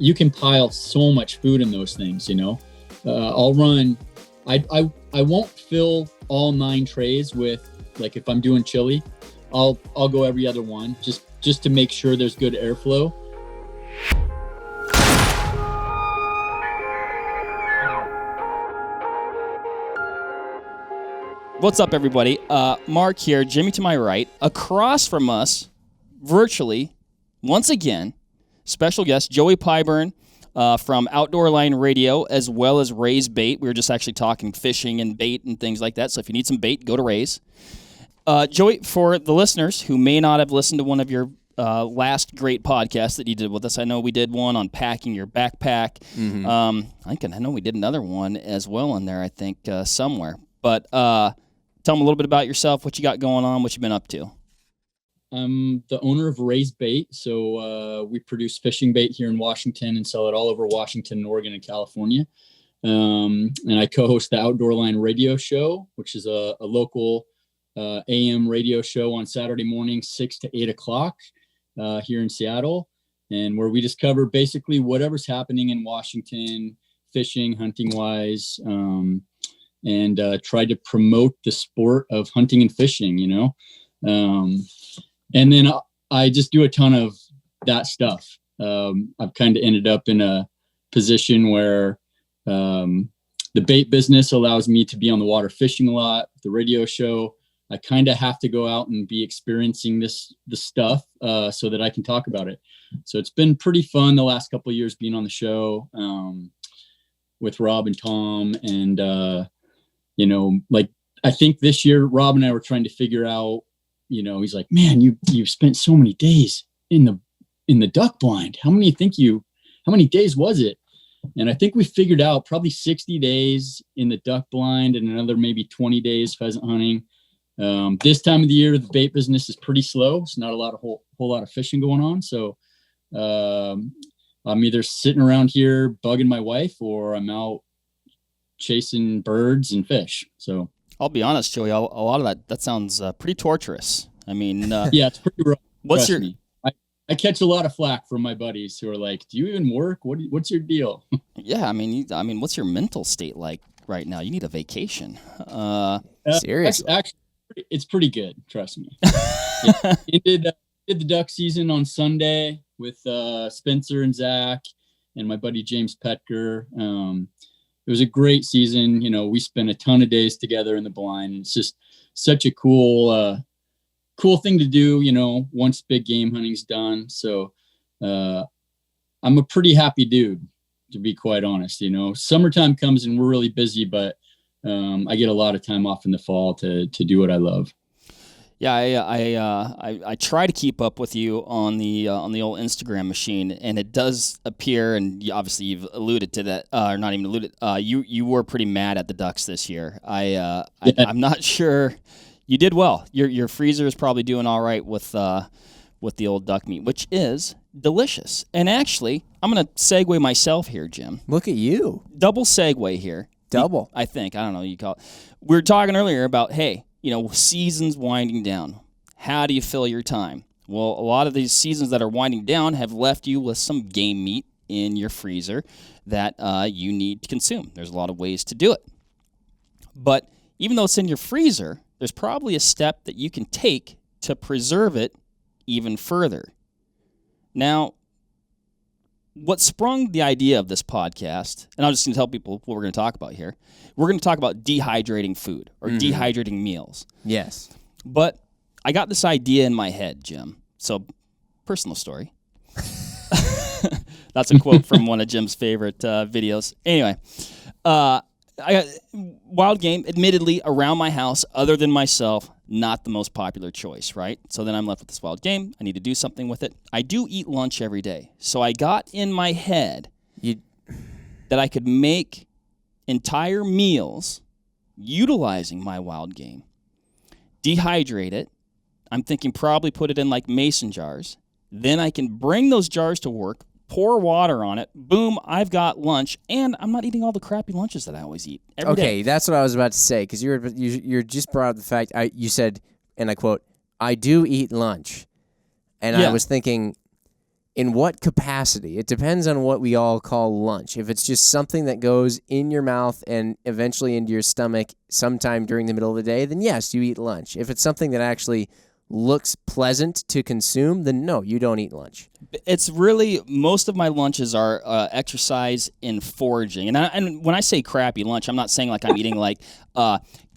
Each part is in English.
You can pile so much food in those things, I'll run, I won't fill all 9 trays with, like, if I'm doing chili, I'll go every other one just to make sure there's good airflow. What's up, everybody? Mark here, Jimmy to my right. Across from us, virtually, once again, special guest Joey Pyburn from Outdoor Line Radio, as well as Ray's Bait. We were just actually talking fishing and bait and things like that, so if you need some bait, go to Ray's. Joey, for the listeners who may not have listened to one of your last great podcasts that you did with us, I know we did one on packing your backpack. Mm-hmm. I know we did another one as well in there, I think, somewhere. But tell them a little bit about yourself, what you got going on, what you've been up to. I'm the owner of Ray's Bait. So we produce fishing bait here in Washington and sell it all over Washington, Oregon, and California. And I co-host the Outdoor Line Radio show, which is a local AM radio show on Saturday morning, 6 to 8 o'clock here in Seattle, and where we just cover basically whatever's happening in Washington, fishing, hunting-wise, and try to promote the sport of hunting and fishing, and then I just do a ton of that stuff. I've kind of ended up in a position where the bait business allows me to be on the water fishing a lot. The radio show, I kind of have to go out and be experiencing the stuff so that I can talk about it. So it's been pretty fun the last couple of years being on the show with Rob and Tom. And, I think this year, Rob and I were trying to figure out, he's like, man, you've spent so many days in the duck blind. How many days was it? And I think we figured out probably 60 days in the duck blind and another maybe 20 days pheasant hunting. This time of the year, the bait business is pretty slow. It's not a whole lot of fishing going on. So I'm either sitting around here bugging my wife or I'm out chasing birds and fish. So I'll be honest, Joey, a lot of that sounds pretty torturous. I mean, yeah, it's pretty rough. What's your? I catch a lot of flack from my buddies who are like, "Do you even work? What's your deal?" Yeah, I mean, what's your mental state like right now? You need a vacation. Seriously, actually, it's pretty good. Trust me. Yeah, did the duck season on Sunday with Spencer and Zach and my buddy James Petker. It was a great season. We spent a ton of days together in the blind. It's just such a cool thing to do, once big game hunting's done. So I'm a pretty happy dude, to be quite honest. Summertime comes and we're really busy, but I get a lot of time off in the fall to do what I love. Yeah, I try to keep up with you on the old Instagram machine, and it does appear, and obviously you've alluded to that, or not even alluded. You were pretty mad at the Ducks this year. I'm not sure. You did well. Your freezer is probably doing all right with the old duck meat, which is delicious. And actually, I'm gonna segue myself here, Jim. Look at you. Double segue here. Double. I think. I don't know. You call it. We were talking earlier about, hey, seasons winding down. How do you fill your time? Well, a lot of these seasons that are winding down have left you with some game meat in your freezer that you need to consume. There's a lot of ways to do it. But even though it's in your freezer, there's probably a step that you can take to preserve it even further. Now, what sprung the idea of this podcast, and I'm just going to tell people what we're going to talk about here. We're going to talk about dehydrating food or dehydrating meals. Yes. But I got this idea in my head, Jim. So, personal story. That's a quote from one of Jim's favorite videos. Anyway, I got wild game, admittedly, around my house, other than myself, not the most popular choice, right? So then I'm left with this wild game. I need to do something with it. I do eat lunch every day. So I got in my head that I could make entire meals utilizing my wild game, dehydrate it. I'm thinking probably put it in like mason jars. Then I can bring those jars to work, pour water on it. Boom, I've got lunch, and I'm not eating all the crappy lunches that I always eat every day. Okay, that's what I was about to say, because you just brought up the fact, you said, and I quote, I do eat lunch. And I was thinking, In what capacity? It depends on what we all call lunch. If it's just something that goes in your mouth and eventually into your stomach sometime during the middle of the day, then yes, you eat lunch. If it's something that actually looks pleasant to consume, then no, you don't eat lunch. It's really, most of my lunches are exercise and foraging. And when I say crappy lunch, I'm not saying like I'm eating like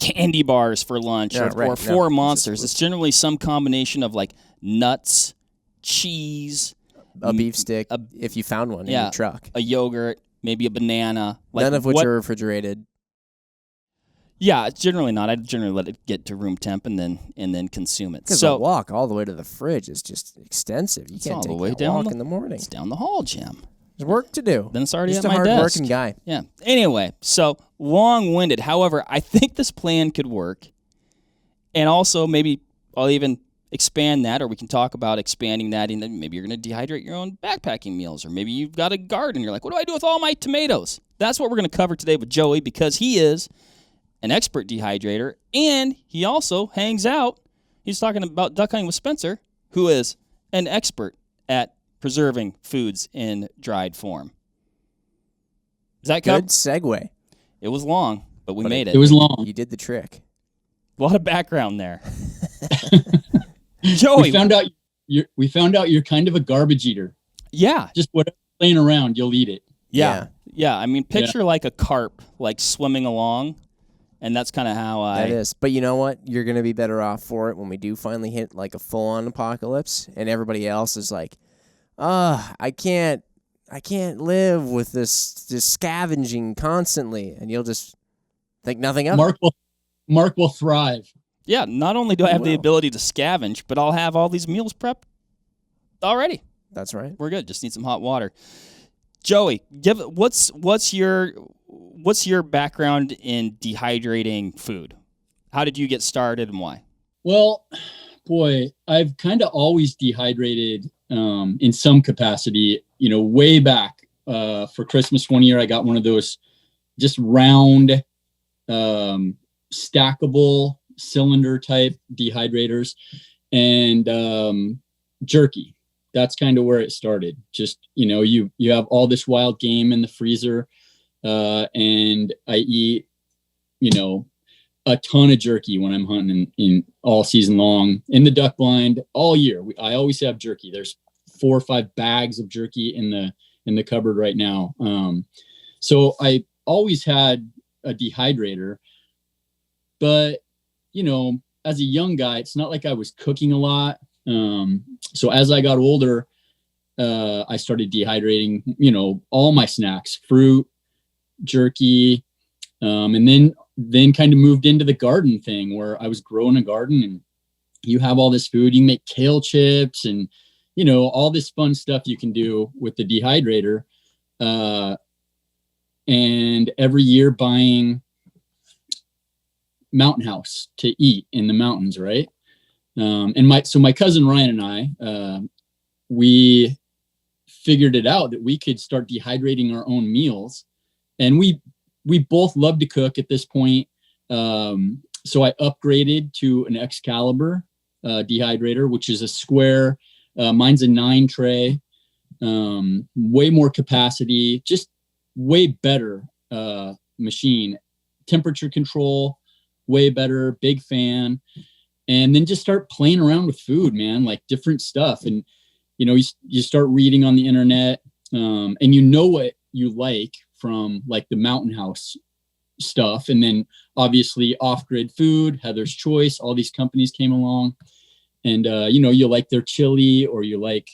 candy bars for lunch or Four Monsters. It's generally some combination of like nuts, cheese, a beef stick, if you found one in your truck, a yogurt, maybe a banana. Like none of which are refrigerated. Yeah, it's generally not. I generally let it get to room temp and then consume it. Because the walk all the way to the fridge is just extensive. You can't take that walk in the morning. It's down the hall, Jim. There's work to do. Then it's already just at my desk. Just a hard-working guy. Yeah. Anyway, so long-winded. However, I think this plan could work. And also, maybe I'll even expand that, or we can talk about expanding that. And maybe you're going to dehydrate your own backpacking meals, or maybe you've got a garden. You're like, what do I do with all my tomatoes? That's what we're going to cover today with Joey, because he is an expert dehydrator, and he also hangs out. He's talking about duck hunting with Spencer, who is an expert at preserving foods in dried form. Is that good segue? It was long, but we made it. It was long. You did the trick. A lot of background there. Joey, we found out you're kind of a garbage eater. Yeah, just whatever's laying around, you'll eat it. Yeah. I mean, picture like a carp, like swimming along. And that's kind of how That is. But you know what? You're going to be better off for it when we do finally hit like a full-on apocalypse and everybody else is like, I can't live with this scavenging constantly. And you'll just think nothing of it. Mark will thrive. Yeah, not only do I have the ability to scavenge, but I'll have all these meals prepped already. That's right. We're good. Just need some hot water. Joey, what's your background in dehydrating food? How did you get started and why? Well, boy, I've kind of always dehydrated in some capacity. Way back for Christmas one year, I got one of those just round, stackable cylinder type dehydrators, and Jerky. That's kind of where it started. Just, you have all this wild game in the freezer, and I eat, a ton of jerky when I'm hunting in all season long in the duck blind all year. I always have jerky. There's 4 or 5 bags of jerky in the cupboard right now. So I always had a dehydrator, but as a young guy, it's not like I was cooking a lot. So as I got older, I started dehydrating, all my snacks, fruit, jerky, and then kind of moved into the garden thing where I was growing a garden, and you have all this food. You can make kale chips and, all this fun stuff you can do with the dehydrator. And every year buying Mountain House to eat in the mountains, right? And my cousin Ryan and I, we figured it out that we could start dehydrating our own meals, and we both love to cook at this point. So I upgraded to an Excalibur dehydrator, which is a square. Mine's a 9 tray, way more capacity, just way better machine. Temperature control, way better, big fan. And then just start playing around with food, man, like different stuff. And, you start reading on the internet, and what you like from like the Mountain House stuff. And then obviously off-grid food, Heather's Choice, all these companies came along, and, you like their chili, or you like,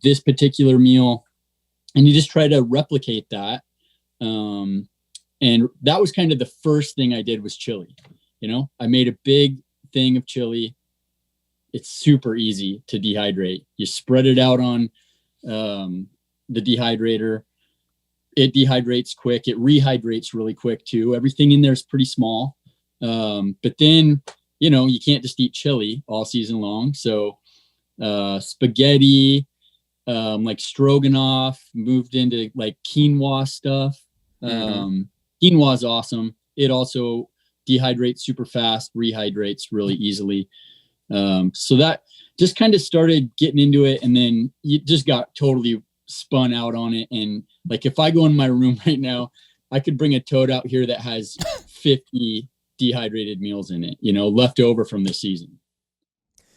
this particular meal, and you just try to replicate that. And that was kind of the first thing I did was chili. I made a big thing of chili. It's super easy to dehydrate. You spread it out on the dehydrator. It dehydrates quick. It rehydrates really quick too. Everything in there is pretty small. But then, you can't just eat chili all season long. So spaghetti, like stroganoff, moved into like quinoa stuff. Quinoa is awesome. It also dehydrates super fast, rehydrates really easily. So that just kind of started getting into it, and then you just got totally spun out on it. And like, if I go in my room right now, I could bring a tote out here that has 50 dehydrated meals in it, left over from this season.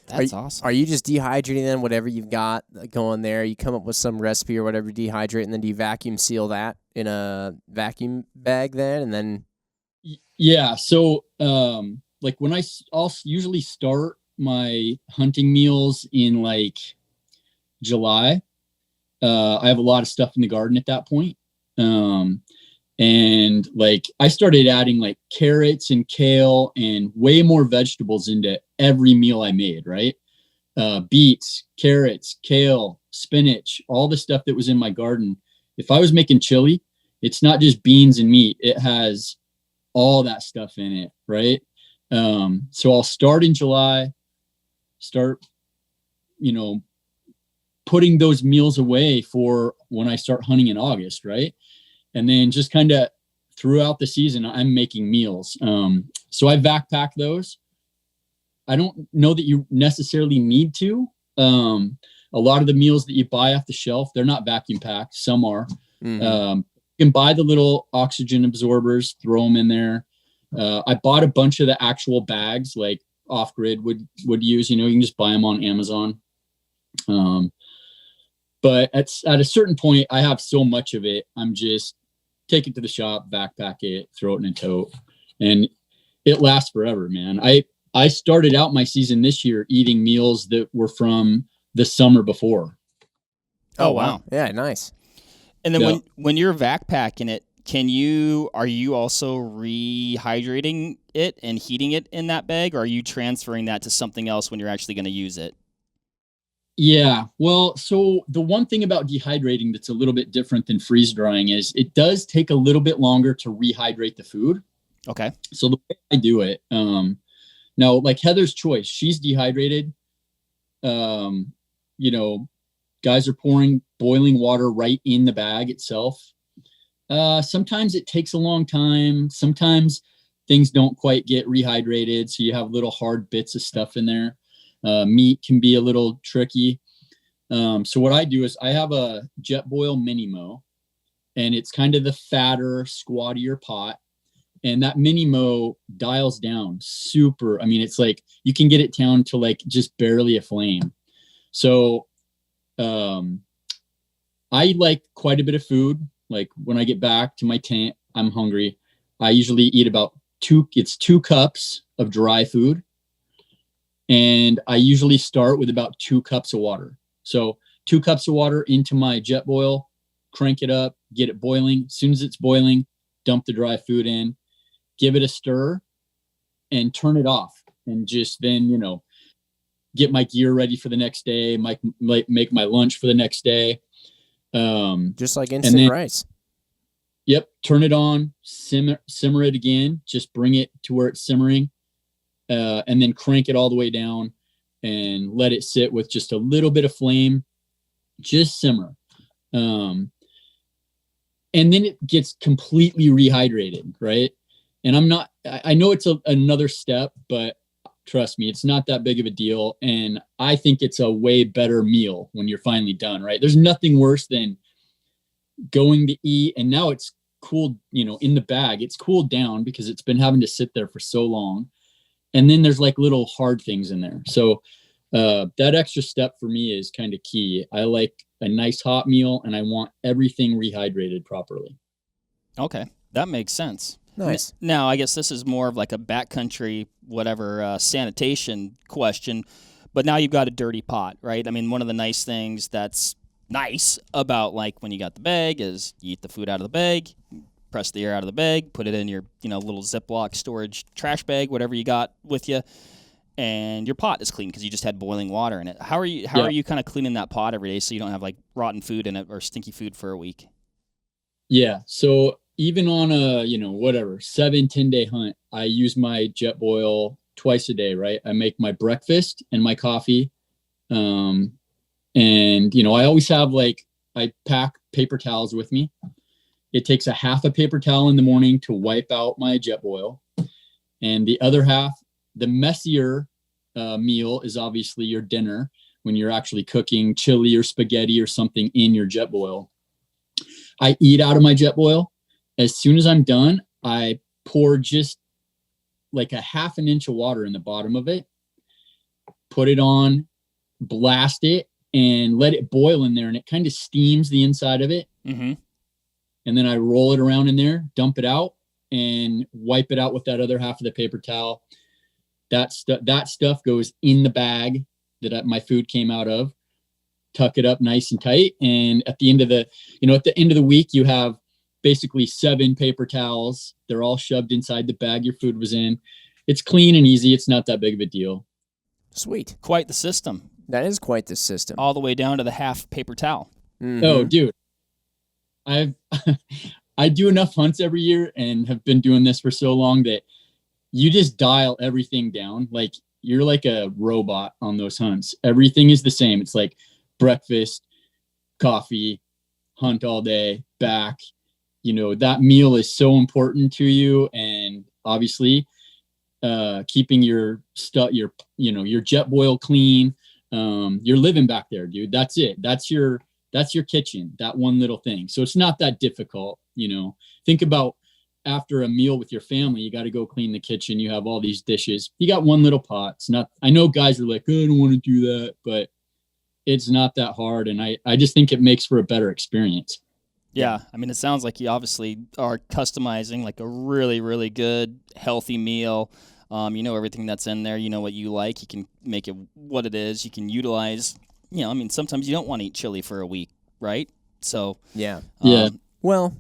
That's awesome. Are you just dehydrating then whatever you've got going there? You come up with some recipe or whatever, dehydrate, and then do you vacuum seal that in a vacuum bag then? And then. Yeah. So, like when I'll usually start my hunting meals in like July. I have a lot of stuff in the garden at that point. And like I started adding like carrots and kale and way more vegetables into every meal I made, right? Beets, carrots, kale, spinach, all the stuff that was in my garden. If I was making chili, it's not just beans and meat. It has all that stuff in it, right? So I'll start in July, putting those meals away for when I start hunting in August, right? And then just kind of throughout the season, I'm making meals. So I backpack those. I don't know that you necessarily need to. A lot of the meals that you buy off the shelf, they're not vacuum packed. Some are. Mm-hmm. You can buy the little oxygen absorbers, throw them in there. I bought a bunch of the actual bags, like Off Grid would use. You can just buy them on Amazon. But at a certain point, I have so much of it, I'm just take it to the shop, backpack it, throw it in a tote, and it lasts forever, man. I started out my season this year eating meals that were from the summer before. Oh, wow. Yeah, nice. And then when you're backpacking it, are you also rehydrating it and heating it in that bag, or are you transferring that to something else when you're actually going to use it? Yeah, well, so the one thing about dehydrating that's a little bit different than freeze drying is it does take a little bit longer to rehydrate the food. Okay. So the way I do it, now like Heather's choice, she's dehydrated. Guys are pouring boiling water right in the bag itself. Sometimes it takes a long time. Sometimes things don't quite get rehydrated, so you have little hard bits of stuff in there. Meat can be a little tricky. So what I do is I have a Jetboil Mini-Mo, and it's kind of the fatter, squattier pot. And that Mini-Mo dials down super. I mean, it's like you can get it down to like just barely a flame. So I like quite a bit of food. Like when I get back to my tent, I'm hungry. I usually eat about 2 cups of dry food. And I usually start with about 2 cups of water. So 2 cups of water into my Jetboil, crank it up, get it boiling. As soon as it's boiling, dump the dry food in, give it a stir, and turn it off. And just then, get my gear ready for the next day, make my lunch for the next day. Just like instant rice. Yep. Turn it on, simmer it again. Just bring it to where it's simmering. And then crank it all the way down and let it sit with just a little bit of flame, just simmer. And then it gets completely rehydrated, right? And I know it's another step, but trust me, it's not that big of a deal. And I think it's a way better meal when you're finally done, right? There's nothing worse than going to eat and now it's cooled, in the bag, it's cooled down because it's been having to sit there for so long. And then there's like little hard things in there. So that extra step for me is kind of key. I like a nice hot meal and I want everything rehydrated properly. Okay. That makes sense. Nice. Now, I guess this is more of like a backcountry, sanitation question, but now you've got a dirty pot, right? I mean, one of the nice things that's nice about like when you got the bag is you eat the food out of the bag, press the air out of the bag, put it in your, little Ziploc storage trash bag, whatever you got with you, and your pot is clean because you just had boiling water in it. How are you kind of cleaning that pot every day so you don't have like rotten food in it or stinky food for a week? Yeah. So even on a, 7-10 day hunt, I use my Jetboil twice a day, right? I make my breakfast and my coffee. And, I always have I pack paper towels with me. It takes a half a paper towel in the morning to wipe out my Jetboil. And the other half, the messier meal is obviously your dinner, when you're actually cooking chili or spaghetti or something in your jet boil. I eat out of my jet boil. As soon as I'm done, I pour just like a half an inch of water in the bottom of it, put it on, blast it, and let it boil in there. And it kind of steams the inside of it. Mm-hmm. And then I roll it around in there, dump it out, and wipe it out with that other half of the paper towel. That stuff goes in the bag that my food came out of. Tuck it up nice and tight. And at the end of the week, you have basically 7 paper towels. They're all shoved inside the bag your food was in. It's clean and easy. It's not that big of a deal. Sweet. Quite the system. That is quite the system. All the way down to the half paper towel. Mm-hmm. Oh, dude. I do enough hunts every year and have been doing this for so long that you just dial everything down. Like, you're like a robot on those hunts. Everything is the same. It's like breakfast, coffee, hunt all day, back. That meal is so important to you. And obviously, keeping your stuff, your jet boil clean. You're living back there, dude. That's it. That's your kitchen, that one little thing. So it's not that difficult. Think about after a meal with your family, you got to go clean the kitchen. You have all these dishes. You got one little pot. It's not, I know guys are like, oh, I don't want to do that, but it's not that hard. And I just think it makes for a better experience. Yeah. I mean, it sounds like you obviously are customizing like a really, really good, healthy meal. Everything that's in there, what you like, you can make it what it is. You can utilize, sometimes you don't want to eat chili for a week, right? So, yeah. Well,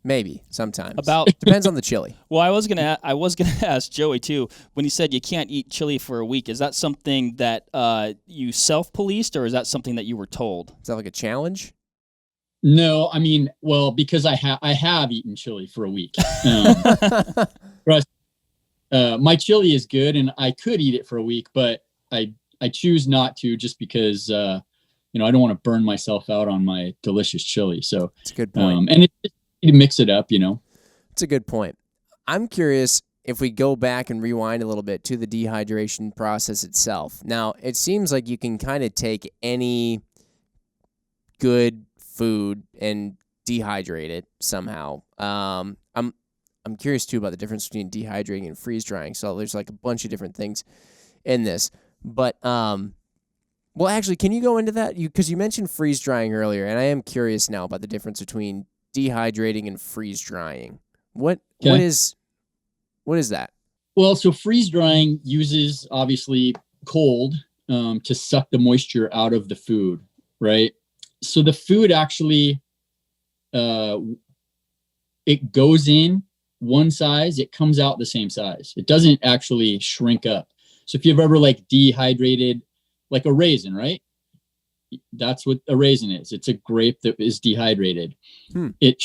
maybe sometimes. Depends on the chili. Well, I was gonna ask Joey too. When he said you can't eat chili for a week, is that something that you self-policed, or is that something that you were told? Is that like a challenge? No, I mean, well, because I have eaten chili for a week. My chili is good, and I could eat it for a week, but I choose not to, just because I don't want to burn myself out on my delicious chili. So it's a good point. And you mix it up, It's a good point. I'm curious if we go back and rewind a little bit to the dehydration process itself. Now, it seems like you can kind of take any good food and dehydrate it somehow. I'm curious too about the difference between dehydrating and freeze drying. So there's like a bunch of different things in this. But well, actually, can you go into that? Because you mentioned freeze drying earlier, and I am curious now about the difference between dehydrating and freeze drying. What is that? Well, so freeze drying uses obviously cold to suck the moisture out of the food, right? So the food actually it goes in one size, it comes out the same size. It doesn't actually shrink up. So if you've ever like dehydrated like a raisin, right? That's what a raisin is. It's a grape that is dehydrated. It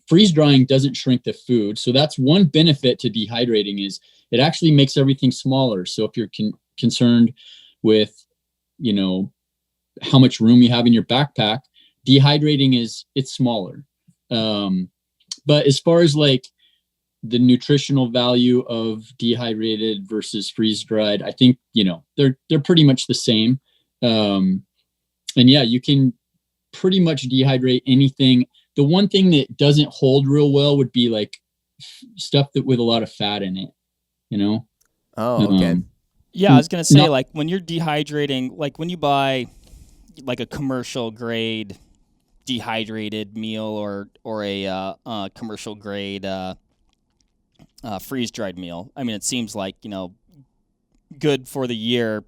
freeze drying doesn't shrink the food. So that's one benefit to dehydrating, is it actually makes everything smaller. So if you're concerned with, how much room you have in your backpack, dehydrating it's smaller. But as far as like the nutritional value of dehydrated versus freeze dried, I think, they're pretty much the same. And yeah, you can pretty much dehydrate anything. The one thing that doesn't hold real well would be like stuff that with a lot of fat in it, Oh, okay. Yeah, I was going to say, like, when you're dehydrating, like when you buy like a commercial grade dehydrated meal or a commercial grade freeze dried meal, I mean, it seems like, good for the year,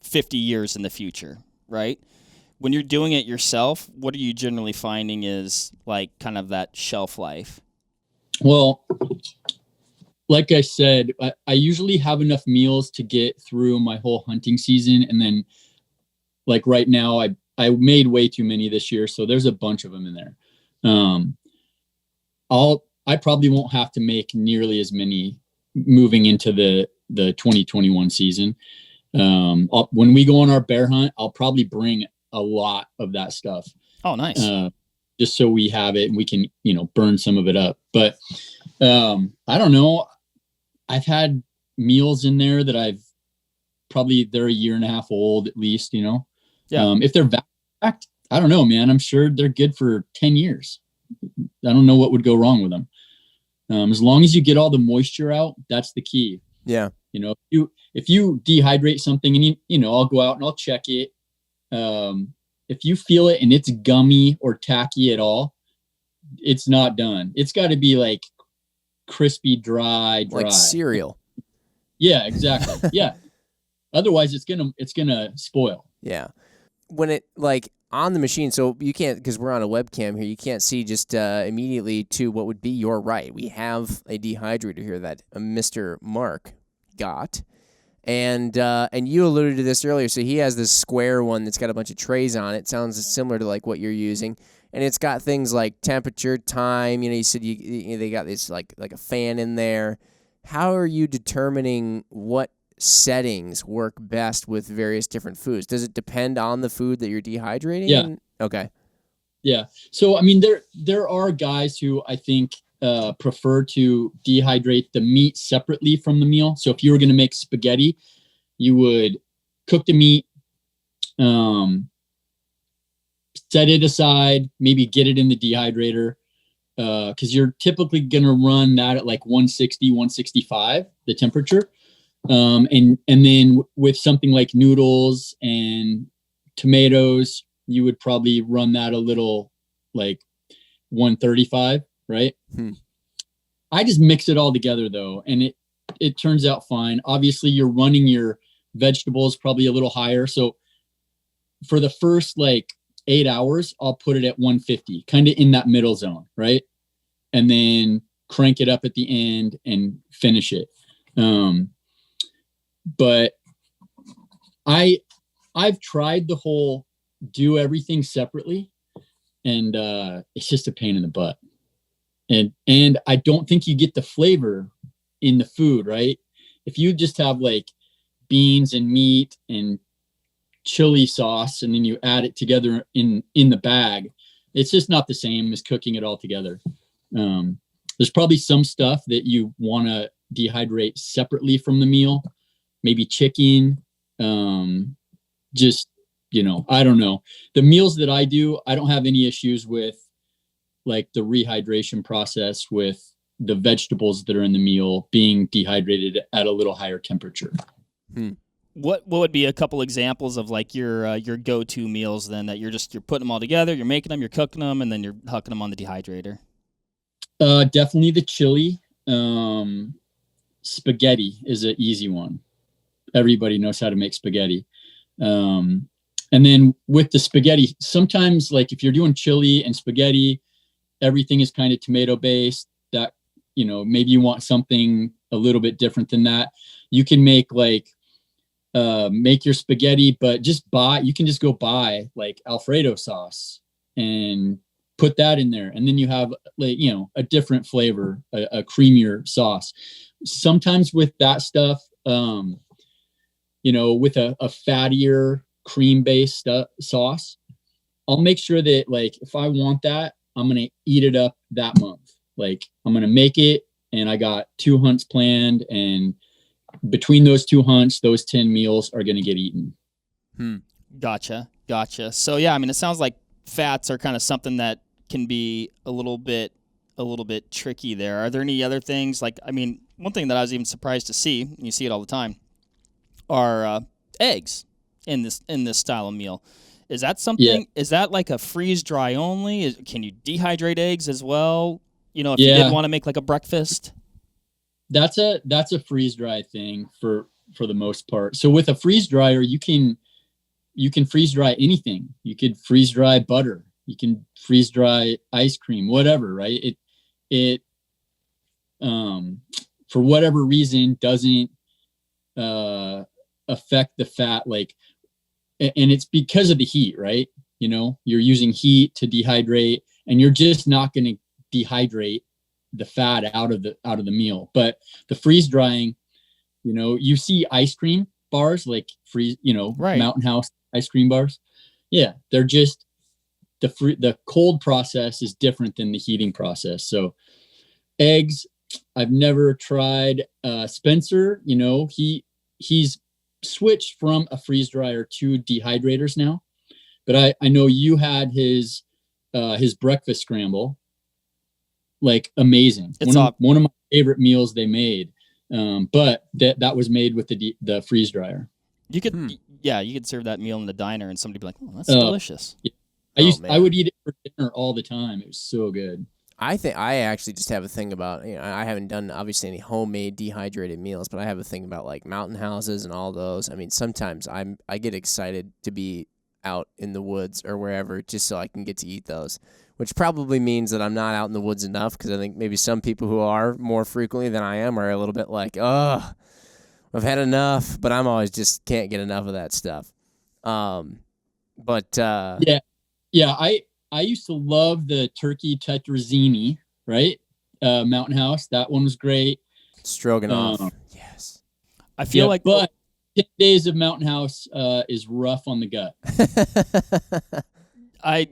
50 years in the future, right? When you're doing it yourself, what are you generally finding is like kind of that shelf life? Well, like I said, I usually have enough meals to get through my whole hunting season. And then like right now, I made way too many this year, so there's a bunch of them in there. I probably won't have to make nearly as many moving into the 2021 season. When we go on our bear hunt, I'll probably bring a lot of that stuff. Oh, nice. Just so we have it and we can, burn some of it up. But I don't know. I've had meals in there that they're a year and a half old at least, Yeah. If they're vac, I don't know, man. I'm sure they're good for 10 years. I don't know what would go wrong with them. As long as you get all the moisture out, that's the key. Yeah. If you dehydrate something and I'll go out and I'll check it. If you feel it and it's gummy or tacky at all, it's not done. It's got to be like crispy, dry. Like cereal. Yeah, exactly. Yeah. Otherwise it's gonna spoil. Yeah. When it like on the machine, so you can't, because we're on a webcam here, you can't see just immediately to what would be your right. We have a dehydrator here that Mr. Mark got. And you alluded to this earlier. So he has this square one that's got a bunch of trays on it. Sounds similar to like what you're using, and it's got things like temperature, time. You said they got this like a fan in there. How are you determining what settings work best with various different foods? Does it depend on the food that you're dehydrating? Yeah. Okay. Yeah. So I mean, there are guys who I think prefer to dehydrate the meat separately from the meal. So if you were going to make spaghetti, you would cook the meat, set it aside, maybe get it in the dehydrator, because you're typically going to run that at like 160, 165, the temperature. And then with something like noodles and tomatoes, you would probably run that a little like 135. Right. I just mix it all together though, and it turns out fine. Obviously you're running your vegetables probably a little higher. So for the first like 8 hours, I'll put it at 150, kind of in that middle zone. Right. And then crank it up at the end and finish it. But I've tried the whole do everything separately, and it's just a pain in the butt. And I don't think you get the flavor in the food, right? If you just have like beans and meat and chili sauce, and then you add it together in the bag, it's just not the same as cooking it all together. There's probably some stuff that you want to dehydrate separately from the meal, maybe chicken, just, I don't know. The meals that I do, I don't have any issues with like the rehydration process with the vegetables that are in the meal being dehydrated at a little higher temperature. What would be a couple examples of like your go-to meals then, that you're putting them all together, you're making them, you're cooking them, and then you're hucking them on the dehydrator? Definitely the chili. Spaghetti is an easy one. Everybody knows how to make spaghetti. And then with the spaghetti, sometimes like if you're doing chili and spaghetti, everything is kind of tomato based. That, maybe you want something a little bit different than that. You can make like, make your spaghetti, but you can just go buy like Alfredo sauce and put that in there. And then you have like, a different flavor, a creamier sauce. Sometimes with that stuff, with a fattier cream based sauce, I'll make sure that like, if I want that, I'm going to eat it up that month. Like I'm going to make it, and I got 2 hunts planned, and between those 2 hunts, those 10 meals are going to get eaten. Gotcha. So yeah, I mean, it sounds like fats are kind of something that can be a little bit tricky there. Are there any other things? Like, I mean, one thing that I was even surprised to see, and you see it all the time, are eggs in this style of meal. Is that something? Yeah. Is that like a freeze dry only? Can you dehydrate eggs as well? If you did want to make like a breakfast. That's a freeze dry thing for the most part. So with a freeze dryer, you can freeze dry anything. You could freeze dry butter. You can freeze dry ice cream, whatever, right? It for whatever reason doesn't affect the fat, like, and it's because of the heat, right? You're using heat to dehydrate, and you're just not going to dehydrate the fat out of the meal. But the freeze drying, you see ice cream bars, like right. Mountain House ice cream bars. Yeah. They're just the cold process is different than the heating process. So eggs, I've never tried Spencer. You know, he's switched from a freeze dryer to dehydrators now. But I know you had his breakfast scramble, like amazing. One of my favorite meals they made. But that was made with the freeze dryer. You could you could serve that meal in the diner and somebody be like, "Oh, that's delicious." Yeah. I would eat it for dinner all the time. It was so good. I think I actually just have a thing about, you know, I haven't done obviously any homemade dehydrated meals, but I have a thing about like mountain houses and all those. I mean, sometimes I get excited to be out in the woods or wherever just so I can get to eat those, which probably means that I'm not out in the woods enough, because I think maybe some people who are more frequently than I am are a little bit like, oh, I've had enough, but I'm always just can't get enough of that stuff. Yeah, I used to love the turkey tetrazzini, right? Mountain House, that one was great. Stroganoff, yes. I feel like, but 10 days of Mountain House is rough on the gut. I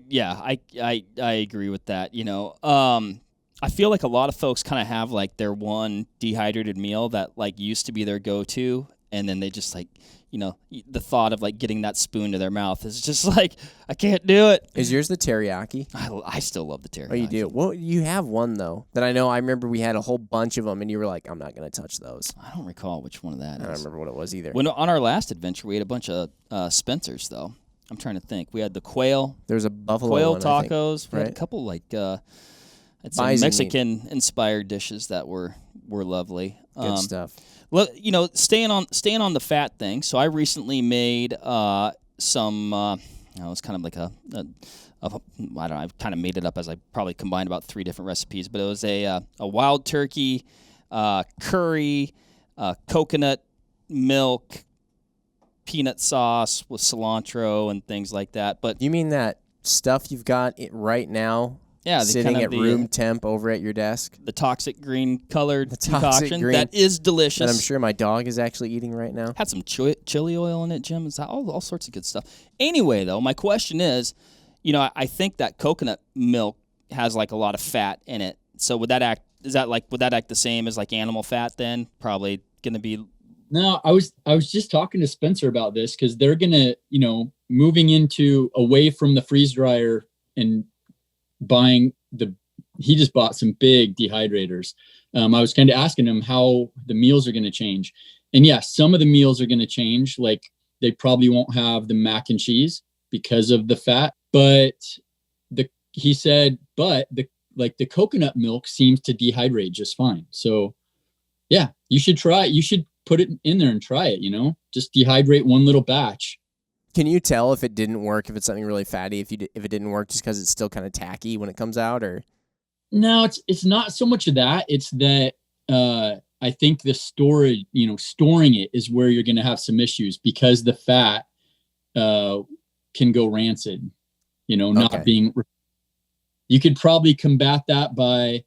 agree with that. You know, I feel like a lot of folks kind of have like their one dehydrated meal that like used to be their go-to, and then they just like, you know, the thought of like getting that spoon to their mouth is just like, I can't do it. Is yours the teriyaki? I still love the teriyaki. Oh, you do? Well, you have one though that I know. I remember we had a whole bunch of them, and you were like, I'm not going to touch those. I don't recall which one of that is. I don't remember what it was either. When on our last adventure, we ate a bunch of Spencers though. I'm trying to think. We had the quail. There was a buffalo quail one, tacos. We right? had a couple like it's Mexican inspired dishes that were lovely. Good stuff. Well, you know, staying on the fat thing. So I recently made some. It was kind of like I don't know. I kind of made it up as I probably combined about 3 different recipes. But it was a wild turkey, curry, coconut milk, peanut sauce with cilantro and things like that. But you mean that stuff you've got right now? Yeah, sitting at room temp over at your desk. The toxic green colored concoction that is delicious. That I'm sure my dog is actually eating right now. Had some chili oil in it, Jim. It's all sorts of good stuff. Anyway, though, my question is, you know, I think that coconut milk has like a lot of fat in it. So would that act the same as like animal fat then? Probably going to be. No, I was just talking to Spencer about this, because they're gonna, you know, moving away from the freeze dryer and he just bought some big dehydrators. I was kind of asking him how the meals are going to change. And yeah, some of the meals are going to change. Like they probably won't have the mac and cheese because of the fat, but he said the coconut milk seems to dehydrate just fine. So yeah, you should try it. You should put it in there and try it, you know, just dehydrate one little batch. Can you tell if it didn't work, if it's something really fatty, if it didn't work just because it's still kind of tacky when it comes out, or? No, it's not so much of that. It's that I think the storage, you know, storing it is where you're going to have some issues, because the fat can go rancid, you know, not being. You could probably combat that by,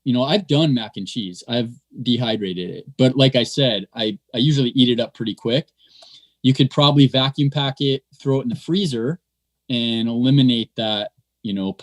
you know, I've done mac and cheese. I've dehydrated it. But like I said, I usually eat it up pretty quick. You could probably vacuum pack it, throw it in the freezer, and eliminate that, you know,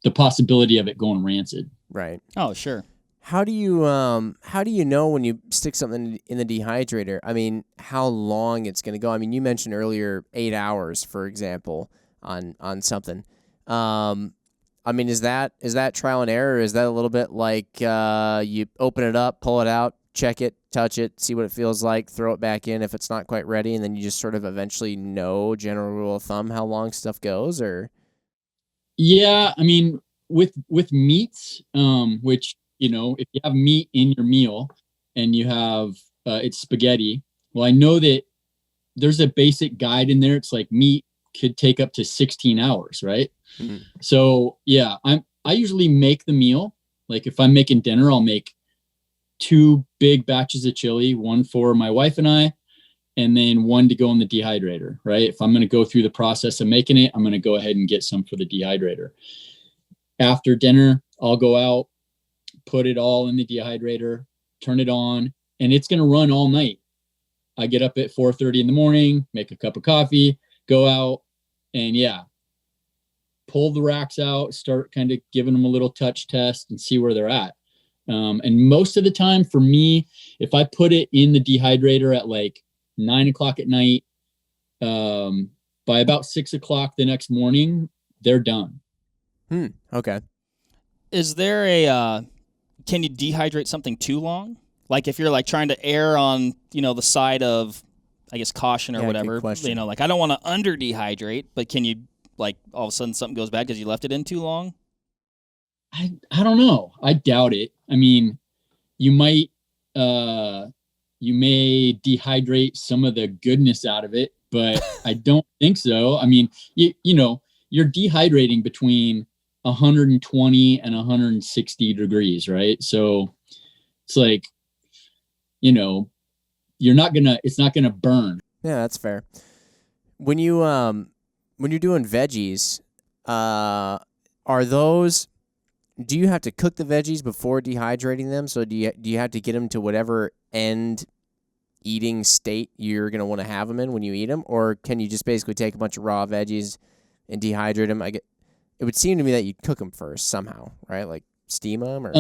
the possibility of it going rancid. Right. Oh, sure. How do you know when you stick something in the dehydrator? I mean, how long it's going to go? I mean, you mentioned earlier 8 hours, for example, on something. I mean, is that trial and error? Is that a little bit like you open it up, pull it out, check it, touch it, see what it feels like, throw it back in if it's not quite ready, and then you just sort of eventually know, general rule of thumb, how long stuff goes? Or yeah, I mean, with meats, which, you know, if you have meat in your meal and you have it's spaghetti, well, I know that there's a basic guide in there. It's like meat could take up to 16 hours, right? Mm-hmm. So yeah, I usually make the meal. Like if I'm making dinner, I'll make 2 big batches of chili, one for my wife and I, and then one to go in the dehydrator, right? If I'm going to go through the process of making it, I'm going to go ahead and get some for the dehydrator. After dinner, I'll go out, put it all in the dehydrator, turn it on, and it's going to run all night. I get up at 4:30 in the morning, make a cup of coffee, go out, and yeah, pull the racks out, start kind of giving them a little touch test and see where they're at. And most of the time for me, if I put it in the dehydrator at like 9 o'clock at night, by about 6 o'clock the next morning, they're done. Okay. Is there can you dehydrate something too long? Like if you're like trying to err on, the side of, I guess, caution or whatever, like I don't want to under dehydrate, but can you like all of a sudden something goes bad because you left it in too long? I don't know. I doubt it. I mean, you may dehydrate some of the goodness out of it, but I don't think so. I mean, you're dehydrating between 120 and 160 degrees, right? So it's like, it's not gonna burn. Yeah, that's fair. When you're doing veggies, do you have to cook the veggies before dehydrating them? So do you have to get them to whatever end eating state you're going to want to have them in when you eat them? Or can you just basically take a bunch of raw veggies and dehydrate them? It would seem to me that you'd cook them first somehow, right? Like steam them or...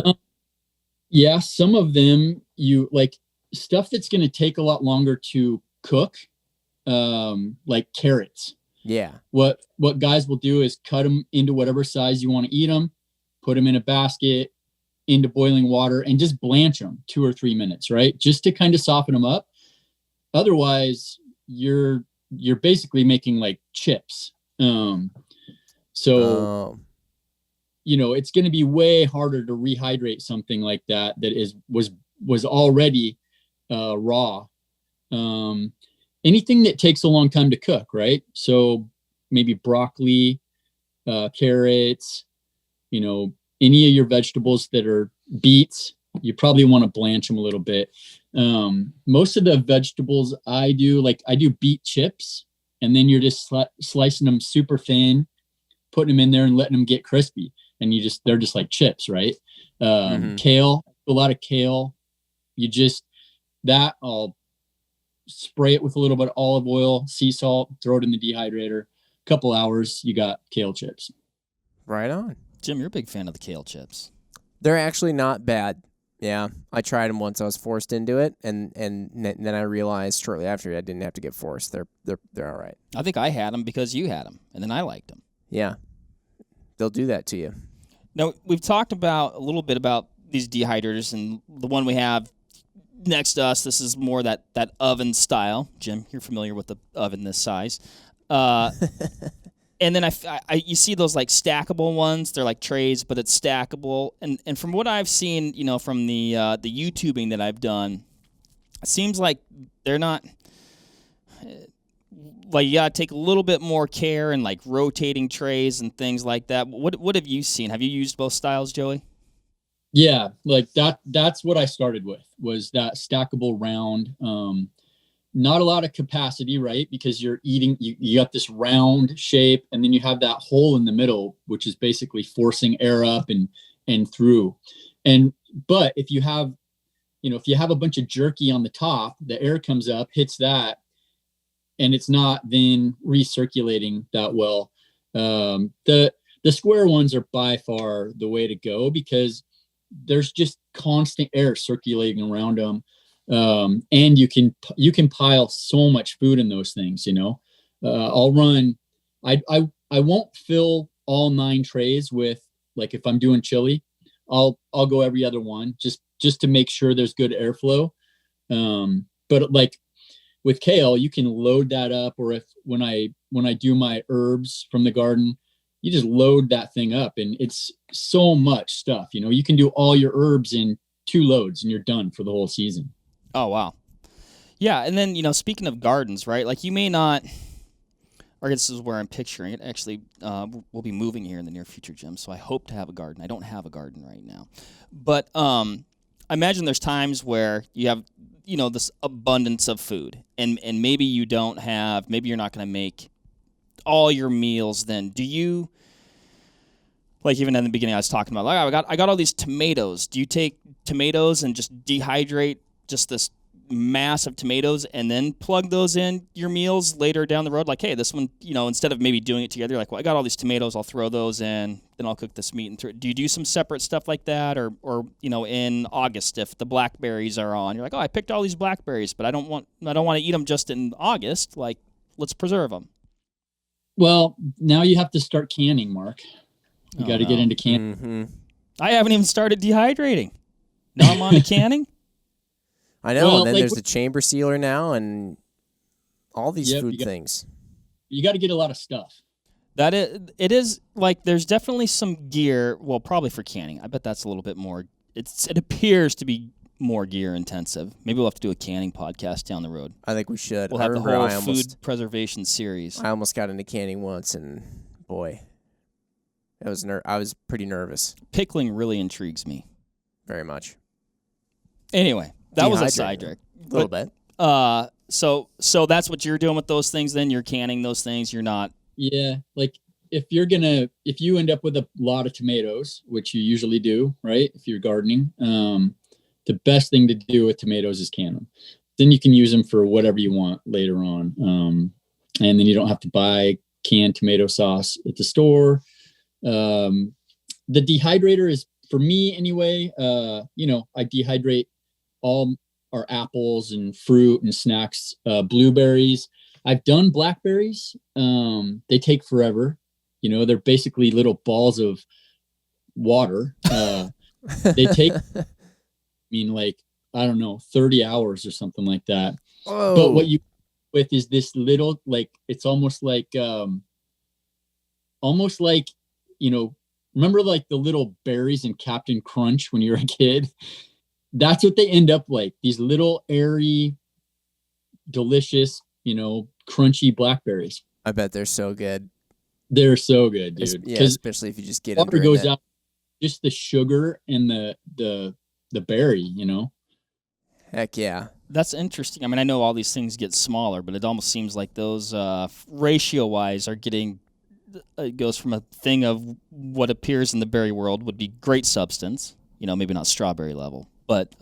Yeah, some of them you like stuff that's going to take a lot longer to cook, like carrots. Yeah. What guys will do is cut them into whatever size you want to eat them, put them in a basket, into boiling water, and just blanch them 2 or 3 minutes, right? Just to kind of soften them up. Otherwise, you're basically making like chips. It's going to be way harder to rehydrate something like that was already raw. Anything that takes a long time to cook, right? So maybe broccoli, carrots, any of your vegetables that are beets, you probably want to blanch them a little bit. Most of the vegetables I do beet chips, and then you're just slicing them super thin, putting them in there and letting them get crispy. And they're just like chips, right? Kale, a lot of kale. I'll spray it with a little bit of olive oil, sea salt, throw it in the dehydrator. Couple hours, you got kale chips. Right on. Jim, you're a big fan of the kale chips. They're actually not bad. Yeah, I tried them once. I was forced into it, and then I realized shortly after I didn't have to get forced. They're all right. I think I had them because you had them, and then I liked them. Yeah, they'll do that to you. Now, we've talked a little bit about these dehydrators, and the one we have next to us, this is more that oven style. Jim, you're familiar with the oven this size. And then you see those like stackable ones. They're like trays, but it's stackable. And from what I've seen, from the YouTubing that I've done, it seems like they're not like you gotta take a little bit more care and like rotating trays and things like that. What have you seen? Have you used both styles, Joey? Yeah, like that's what I started with, was that stackable round. Not a lot of capacity, right? Because you're eating, you got this round shape, and then you have that hole in the middle, which is basically forcing air up and through. But if you have a bunch of jerky on the top, the air comes up, hits that, and it's not then recirculating that well. The square ones are by far the way to go, because there's just constant air circulating around them. And you can pile so much food in those things, I'll run, I won't fill all 9 trays with, like, if I'm doing chili, I'll go every other one just to make sure there's good airflow. But like with kale, you can load that up, or when I do my herbs from the garden, you just load that thing up, and it's so much stuff, you can do all your herbs in 2 loads and you're done for the whole season. Oh, wow. Yeah, and then, speaking of gardens, right, like you may not, or this is where I'm picturing it. Actually, we'll be moving here in the near future, Jim, so I hope to have a garden. I don't have a garden right now. But I imagine there's times where you have, this abundance of food, and maybe you're not going to make all your meals then. Do you, like even in the beginning I was talking about, like I got all these tomatoes. Do you take tomatoes and just dehydrate just this mass of tomatoes and then plug those in your meals later down the road? Like, hey, this one, instead of maybe doing it together, you're like, well, I got all these tomatoes, I'll throw those in, then I'll cook this meat. And do you do some separate stuff like that? Or in August, if the blackberries are on, you're like, oh, I picked all these blackberries, but I don't want to eat them just in August. Like, let's preserve them. Well, now you have to start canning, Mark. You got to get into canning. Mm-hmm. I haven't even started dehydrating. Now I'm on to canning. I know, well, and then there's the chamber sealer now and all these food things. You got to get a lot of stuff. It is like there's definitely some gear, well, probably for canning. I bet that's a little bit more, it appears to be more gear intensive. Maybe we'll have to do a canning podcast down the road. I think we should. We'll have the whole food preservation series. I almost got into canning once, and boy, I was pretty nervous. Pickling really intrigues me. Very much. Anyway, that was a sidetrack. A little bit. So that's what you're doing with those things then? You're canning those things, you're not... Yeah, like if you end up with a lot of tomatoes, which you usually do, right? If you're gardening, the best thing to do with tomatoes is can them. Then you can use them for whatever you want later on. And then you don't have to buy canned tomato sauce at the store. The dehydrator is, for me anyway, I dehydrate all our apples and fruit and snacks, blueberries. I've done blackberries. They take forever. They're basically little balls of water. They take, I don't know, 30 hours or something like that. Whoa. But what you with is this little, it's almost like, remember like the little berries in Captain Crunch when you were a kid? That's what they end up like. These little airy, delicious, crunchy blackberries. I bet they're so good. They're so good, dude. Yeah, especially if you just get water goes out, just the sugar and the berry, Heck yeah. That's interesting. I mean, I know all these things get smaller, but it almost seems like those ratio-wise are getting... It goes from a thing of what appears in the berry world would be great substance, maybe not strawberry level, but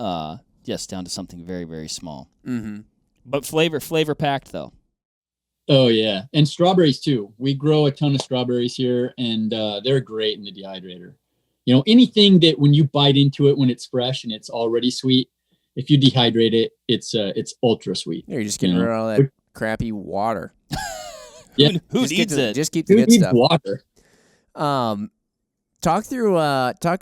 yes, down to something very, very small. Mm-hmm. But flavor packed though. Oh yeah, and strawberries too. We grow a ton of strawberries here, and they're great in the dehydrator. Anything that when you bite into it when it's fresh and it's already sweet, if you dehydrate it, it's ultra sweet. You're just getting rid of all that crappy water. Yeah, who needs it? Just keep the good stuff. Water. Talk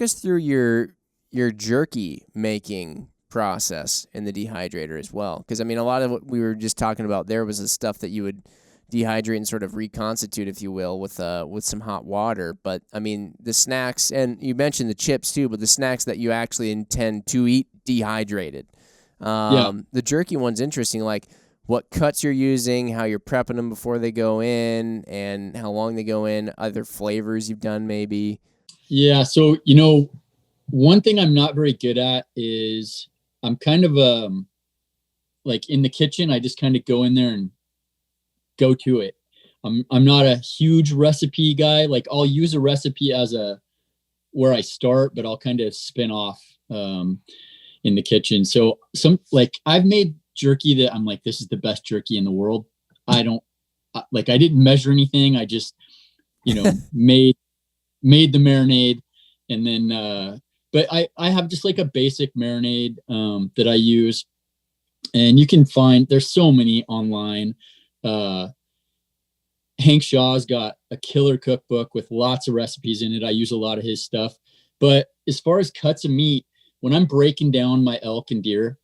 us through your jerky making process in the dehydrator as well, because a lot of what we were just talking about there was the stuff that you would dehydrate and sort of reconstitute, if you will, with some hot water. But the snacks, and you mentioned the chips too, but the snacks that you actually intend to eat dehydrated. The jerky one's interesting, like what cuts you're using, how you're prepping them before they go in, and how long they go in, other flavors you've done maybe. Yeah, so, one thing I'm not very good at is I'm kind of like in the kitchen, I just kind of go in there and go to it. I'm not a huge recipe guy. Like I'll use a recipe as where I start, but I'll kind of spin off in the kitchen. So I've made jerky that I'm like, this is the best jerky in the world. I didn't measure anything. I just, made the marinade, and then, but I have just like a basic marinade that I use, and you can find, there's so many online. Hank Shaw's got a killer cookbook with lots of recipes in it. I use a lot of his stuff. But as far as cuts of meat, when I'm breaking down my elk and deer,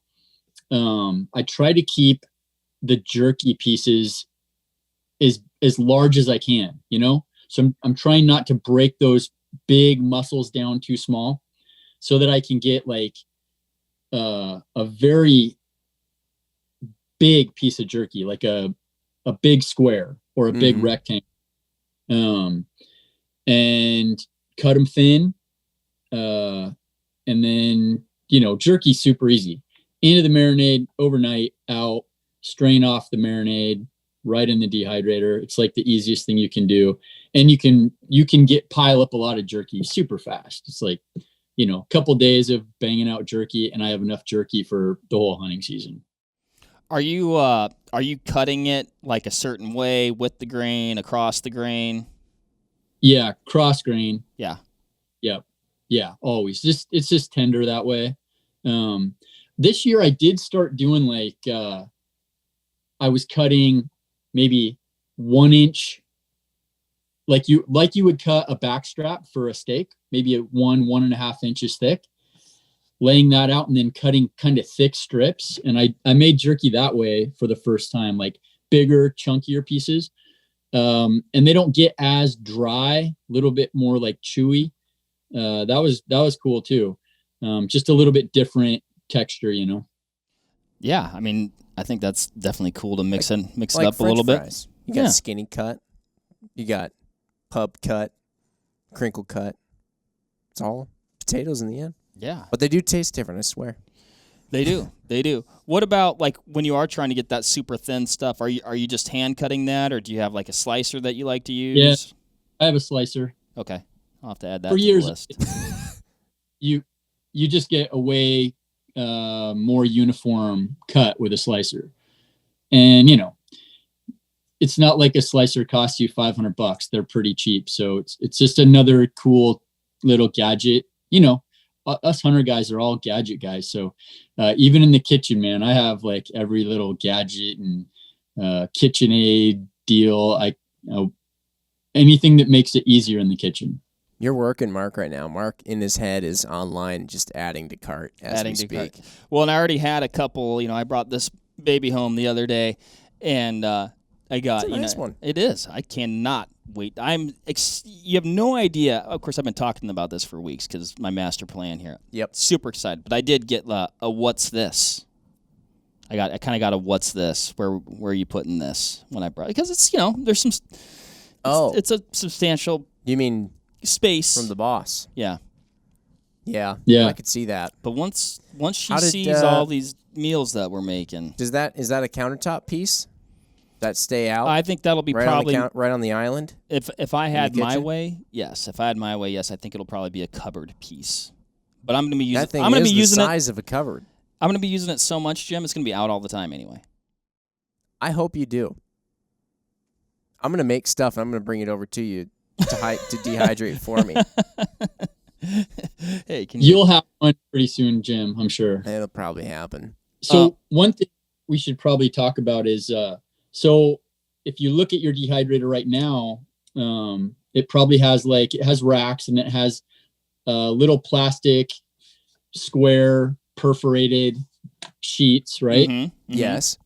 I try to keep the jerky pieces as large as I can, So I'm trying not to break those big muscles down too small, so that I can get like a very big piece of jerky, like a big square or a big rectangle, and cut them thin. And then, jerky super easy. Into the marinade overnight, out, strain off the marinade, right in the dehydrator. It's like the easiest thing you can do. And you can pile up a lot of jerky super fast. It's like, a couple days of banging out jerky, and I have enough jerky for the whole hunting season. Are you cutting it like a certain way with the grain, across the grain? Yeah, cross grain. Yeah. Yep. Yeah, always. It's just tender that way. This year I did start doing like I was cutting maybe 1 inch, like you would cut a back strap for a steak, maybe 1.5 inches thick, laying that out and then cutting kind of thick strips. And I made jerky that way for the first time, like bigger, chunkier pieces. And they don't get as dry, a little bit more like chewy. That was cool too. Just a little bit different texture, you know? Yeah. I mean, I think that's definitely cool to mix like it up French a little fries. bit. You got skinny cut. You got pub cut, crinkle cut. It's all potatoes in the end. Yeah. But they do taste different, I swear. They do. They do. What about like when you are trying to get that super thin stuff? Are you just hand cutting that, or do you have like a slicer that you like to use? Yeah, I have a slicer. Okay, I'll have to add that For to years, the list. you just get a way more uniform cut with a slicer, and you know, it's not like a slicer costs you $500. They're pretty cheap, so it's just another cool little gadget. You know, us hunter guys are all gadget guys, so even in the kitchen, man, I have like every little gadget and KitchenAid deal. Anything that makes it easier in the kitchen. You're working Mark right now. Mark in his head is online just adding to cart as we speak. Cart. Well, and I already had a couple, I brought this baby home the other day, and I got, it's a nice one. It is. I cannot wait. You have no idea. Of course, I've been talking about this for weeks because my master plan here. Yep. Super excited. But I did get a what's this? I kind of got a what's this? Where are you putting this when I brought it? Because it's, there's some. It's a substantial. You mean space from the boss? Yeah. Yeah. I could see that. But once she sees all these meals that we're making, is that a countertop piece that stay out? I think that'll be probably right on the island. If I had my way, yes. If I had my way, yes. I think it'll probably be a cupboard piece. But I'm going to be using. That thing I'm going to be the using size of a cupboard. I'm going to be using it so much, Jim. It's going to be out all the time anyway. I hope you do. I'm going to make stuff, and I'm going to bring it over to you to dehydrate for me. Hey, You'll have one pretty soon, Jim, I'm sure. It'll probably happen. So one thing we should probably talk about is, so if you look at your dehydrator right now, it probably has it has racks, and it has little plastic square perforated sheets, right? Mm-hmm. Mm-hmm. Yes.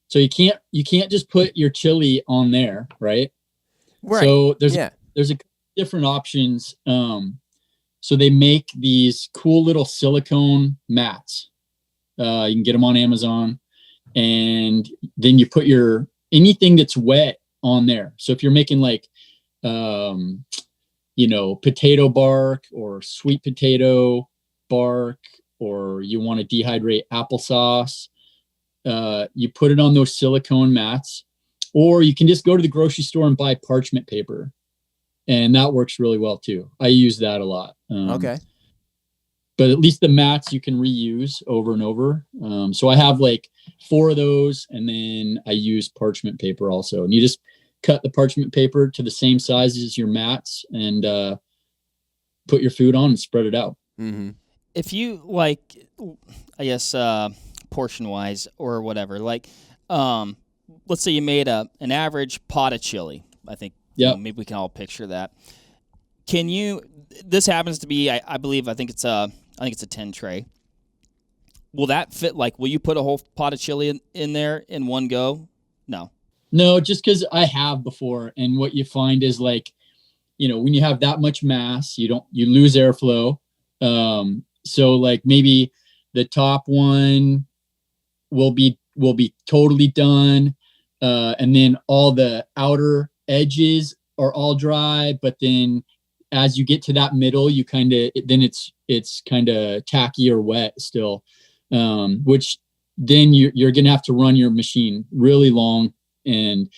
So you can't just put your chili on there, right? Right. So there's a different options. So they make these cool little silicone mats. You can get them on Amazon, and then you put anything that's wet on there. So if you're making potato bark or sweet potato bark, or you want to dehydrate applesauce, you put it on those silicone mats, or you can just go to the grocery store and buy parchment paper. And that works really well too. I use that a lot. Okay. But at least the mats you can reuse over and over. So I have 4 of those, and then I use parchment paper also. And you just cut the parchment paper to the same size as your mats, and put your food on and spread it out. Mm-hmm. If you I guess portion wise or whatever, let's say you made an average pot of chili. I think maybe we can all picture that. This happens to be, I think it's a 10 tray. Will that fit? Will you put a whole pot of chili in there in one go? No, just because I have before, and what you find is when you have that much mass, you lose airflow. So maybe the top one will be totally done, and then all the outer edges are all dry, but then as you get to that middle, you it's kind of tacky or wet still, which then you're gonna have to run your machine really long, and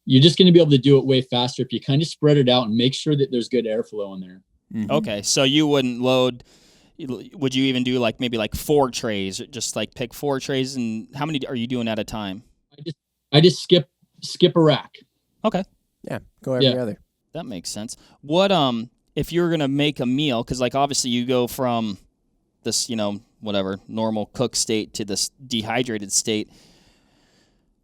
you're just gonna be able to do it way faster if you kind of spread it out and make sure that there's good airflow in there. Mm-hmm. Okay, so you wouldn't load Would you even do like maybe like 4 trays, just like pick 4 trays? And how many are you doing at a time? I just skip a rack. Okay. Yeah. Go every other. That makes sense. What, if you're going to make a meal, cause like obviously you go from this, whatever normal cook state to this dehydrated state,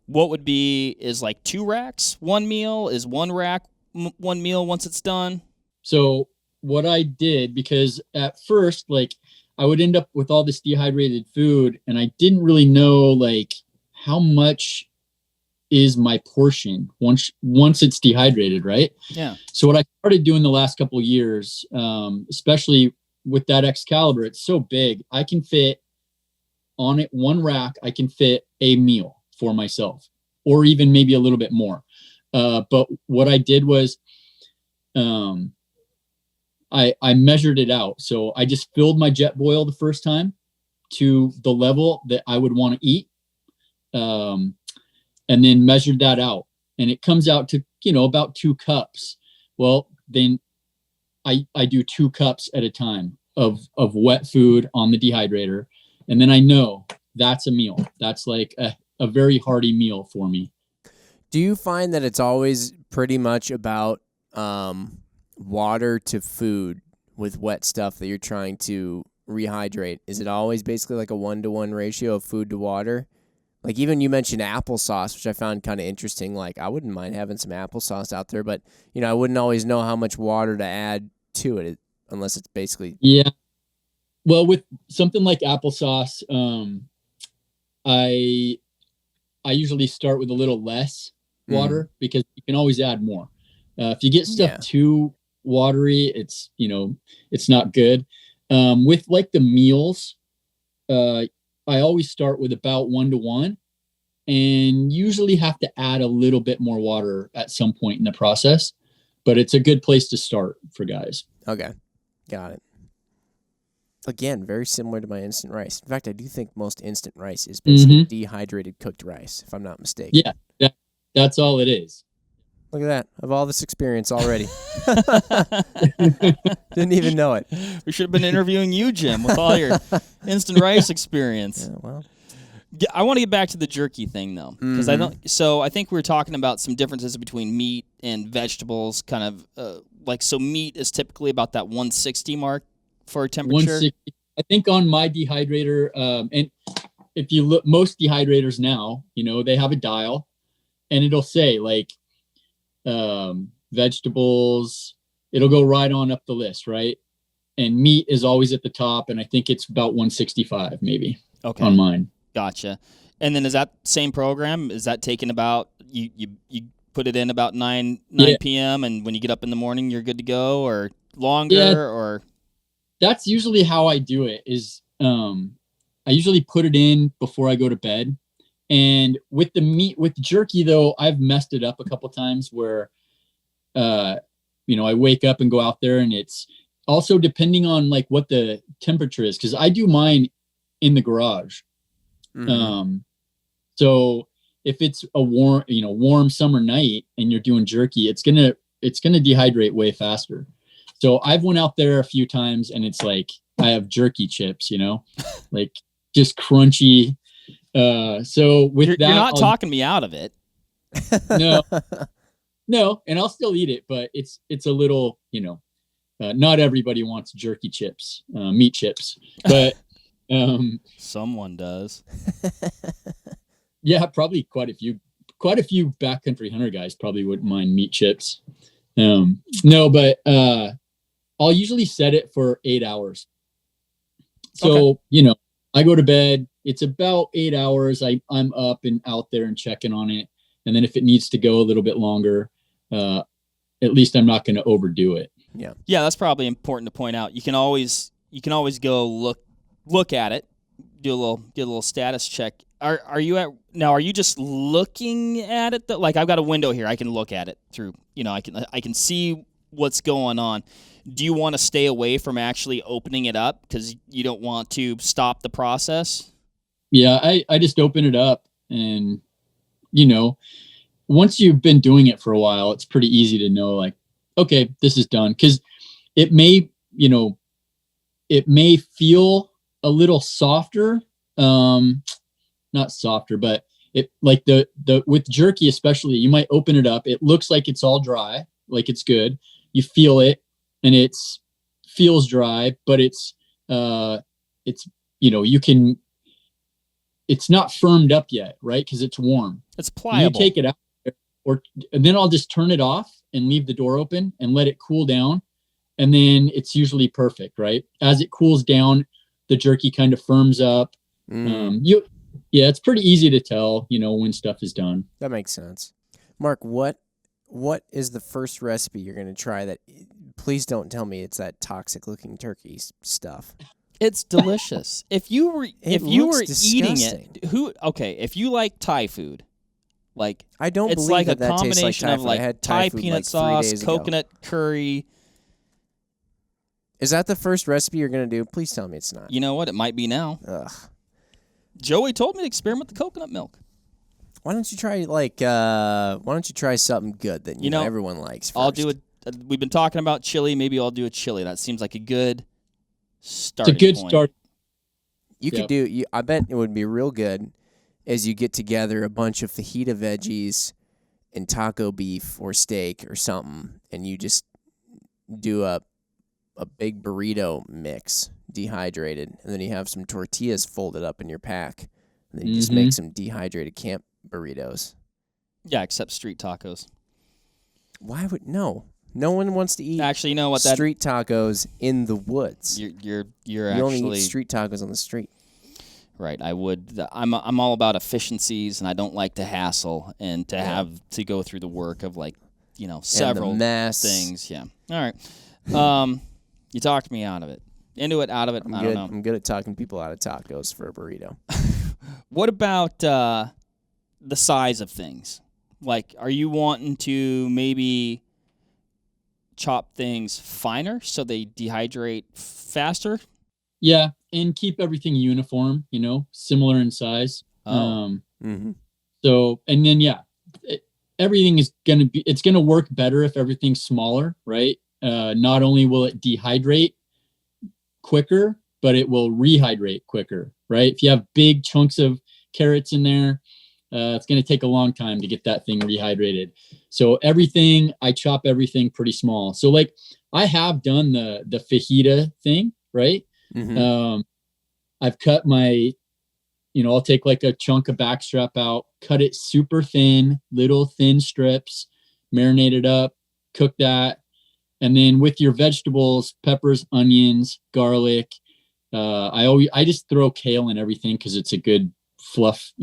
what would be, is like 2 racks, 1 meal, is 1 rack, 1 meal once it's done? So what I did, because at first, like, I would end up with all this dehydrated food and I didn't really know like how much is my portion once it's dehydrated, right? Yeah. So what I started doing the last couple of years, especially with that Excalibur, it's so big, I can fit on it 1 rack, I can fit a meal for myself, or even maybe a little bit more. But what I did was, I measured it out. So I just filled my jet boil the first time to the level that I would want to eat. And then measured that out, and it comes out to, about 2 cups. Well, then I do 2 cups at a time of wet food on the dehydrator. And then I know that's a meal. That's like a very hearty meal for me. Do you find that it's always pretty much about water to food with wet stuff that you're trying to rehydrate? Is it always basically like a 1-to-1 ratio of food to water? Like even you mentioned applesauce, which I found kind of interesting. Like I wouldn't mind having some applesauce out there, but I wouldn't always know how much water to add to it unless it's basically. Yeah. Well, with something like applesauce, I usually start with a little less water because you can always add more. If you get stuff too watery, it's not good. With like the meals, I always start with about 1-to-1 and usually have to add a little bit more water at some point in the process, but it's a good place to start for guys. Okay. Got it. Again, very similar to my instant rice. In fact, I do think most instant rice is basically dehydrated cooked rice, if I'm not mistaken. Yeah, that's all it is. Look at that. I have all this experience already. Didn't even know it. We should have been interviewing you, Jim, with all your instant rice experience. Yeah, well. I want to get back to the jerky thing, though, because I think we were talking about some differences between meat and vegetables, kind of so meat is typically about that 160 mark for temperature. 160. I think on my dehydrator, and if you look, most dehydrators now, they have a dial, and it'll say like vegetables, it'll go right on up the list, right? And meat is always at the top, and I think it's about 165 maybe on mine. Gotcha. And then is that same program? Is that taken about you put it in about 9 p.m. and when you get up in the morning you're good to go, or longer? Or that's usually how I do it. Is I usually put it in before I go to bed. And with the meat, with jerky though, I've messed it up a couple times where I wake up and go out there, and it's also depending on like what the temperature is, because I do mine in the garage. So if it's a warm summer night and you're doing jerky, it's gonna dehydrate way faster. So I've went out there a few times and it's like I have jerky chips, like just crunchy. So with you're not talking me out of it. No, and I'll still eat it, but it's a little, not everybody wants jerky chips, meat chips, but someone does. Yeah, probably quite a few backcountry hunter guys probably wouldn't mind meat chips. No, but I'll usually set it for 8 hours. So, I go to bed, it's about 8 hours. I'm up and out there and checking on it. And then if it needs to go a little bit longer, at least I'm not going to overdo it. Yeah. Yeah, that's probably important to point out. You can always go look at it, get a little status check. Are you just looking at it though? Like I've got a window here, I can look at it through, I can see what's going on. Do you want to stay away from actually opening it up because you don't want to stop the process? Yeah, I just open it up, and once you've been doing it for a while, it's pretty easy to know like, okay, this is done. Because it may, it may feel a little softer, not softer, but it like the with jerky especially, you might open it up. It looks like it's all dry, like it's good. You feel it, and it's feels dry, but it's you can. It's not firmed up yet, right? Because it's warm. It's pliable. You take it out, and then I'll just turn it off and leave the door open and let it cool down, and then it's usually perfect, right? As it cools down, the jerky kind of firms up. It's pretty easy to tell, when stuff is done. That makes sense. Mark, what is the first recipe you're going to try that? Please don't tell me it's that toxic looking turkey stuff. It's delicious. If you were eating it, if you like Thai food, like I don't it's believe like that a combination tastes like of like Thai Thai peanut like sauce, coconut curry. Is that the first recipe you're going to do? Please tell me it's not. You know what? It might be now. Ugh. Joey told me to experiment with the coconut milk. Why don't you try something good that everyone likes first? I'll do it. We've been talking about chili. Maybe I'll do a chili. That seems like a good starting It's a good point. start. You could do. I bet it would be real good as you get together a bunch of fajita veggies and taco beef or steak or something, and you just do a big burrito mix, dehydrated, and then you have some tortillas folded up in your pack, and then you just make some dehydrated camp burritos. Yeah, except street tacos. Why would no? No one wants to eat. Actually, you know what? Street tacos in the woods. You're you actually only eat street tacos on the street. Right. I would. I'm all about efficiencies, and I don't like to hassle and to have to go through the work of several and the mess. things. Yeah. All right. You talked me out of it. Into it, out of it. I don't know. I'm good at talking people out of tacos for a burrito. What about the size of things? Like, are you wanting to maybe chop things finer so they dehydrate faster? Yeah, and keep everything uniform, similar in size. So, and then, everything is it's going to work better if everything's smaller, right? Not only will it dehydrate quicker, but it will rehydrate quicker, right? If you have big chunks of carrots in there, it's going to take a long time to get that thing rehydrated. So I chop everything pretty small. So like I have done the fajita thing, right? I've cut I'll take like a chunk of backstrap out, cut it super thin, little thin strips, marinate it up, cook that. And then with your vegetables, peppers, onions, garlic, I just throw kale in everything because it's a good fluff,